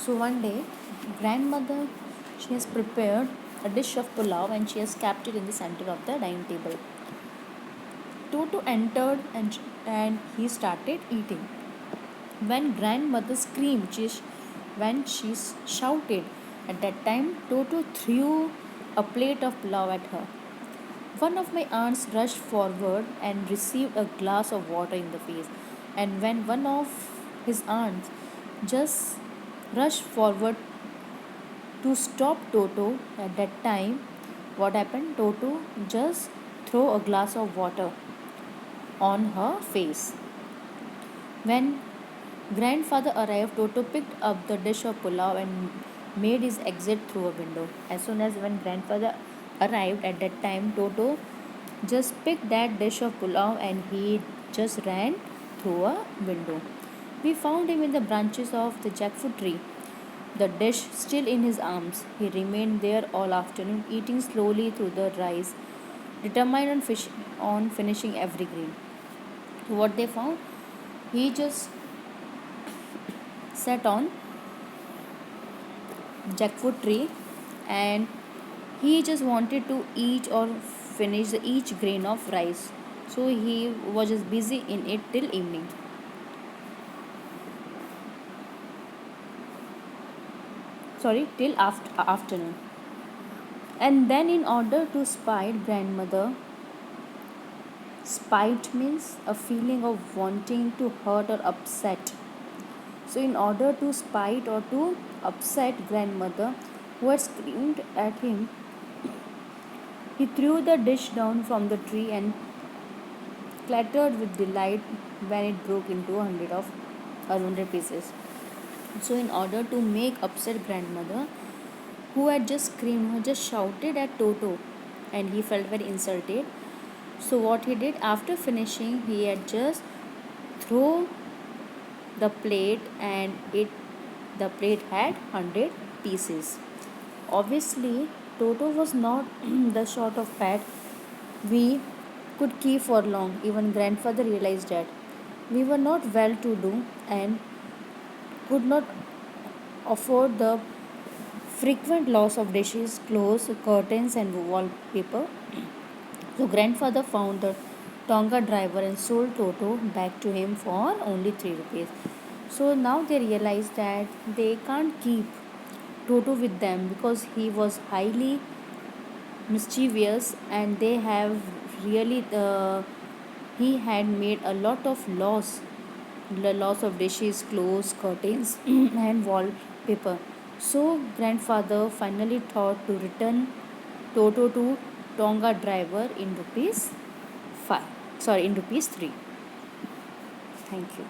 So one day, grandmother, she has prepared a dish of pulao and she has kept it in the center of the dining table. Toto entered and he started eating. When grandmother screamed, when she shouted, at that time Toto threw a plate of pulao at her. One of my aunts rushed forward and received a glass of water in the face. And when one of his aunts just rushed forward to stop Toto, at that time, what happened? Toto just threw a glass of water on her face. When grandfather arrived, Toto picked up the dish of pulao and made his exit through a window. As soon as when grandfather arrived at that time, Toto just picked that dish of pulao and he just ran through a window. We found him in the branches of the jackfruit tree, the dish still in his arms. He remained there all afternoon, eating slowly through the rice, determined on finishing every grain. What they found, he just sat on jackfruit tree and he just wanted to eat or finish each grain of rice, so he was just busy in it till evening. Sorry, till afternoon. And then, in order to spite grandmother, spite means a feeling of wanting to hurt or upset. So, in order to spite or to upset grandmother, who had screamed at him, he threw the dish down from the tree and clattered with delight when it broke into 100 pieces. So, in order to make upset grandmother, who had just screamed, who just shouted at Toto, and he felt very insulted. So, what he did after finishing, he had just throw the plate, and the plate had 100 pieces. Obviously, Toto was not the sort of pet we could keep for long. Even grandfather realized that we were not well to do and could not afford the frequent loss of dishes, clothes, curtains, and wallpaper. So, grandfather found the Tonga driver and sold Toto back to him for only 3 rupees. So, now they realize that they can't keep Toto with them because he was highly mischievous and they have really he had made a lot of loss, the loss of dishes, clothes, curtains, and wallpaper. So grandfather finally thought to return Toto to Tonga driver in rupees 5. Sorry, in rupees 3. Thank you.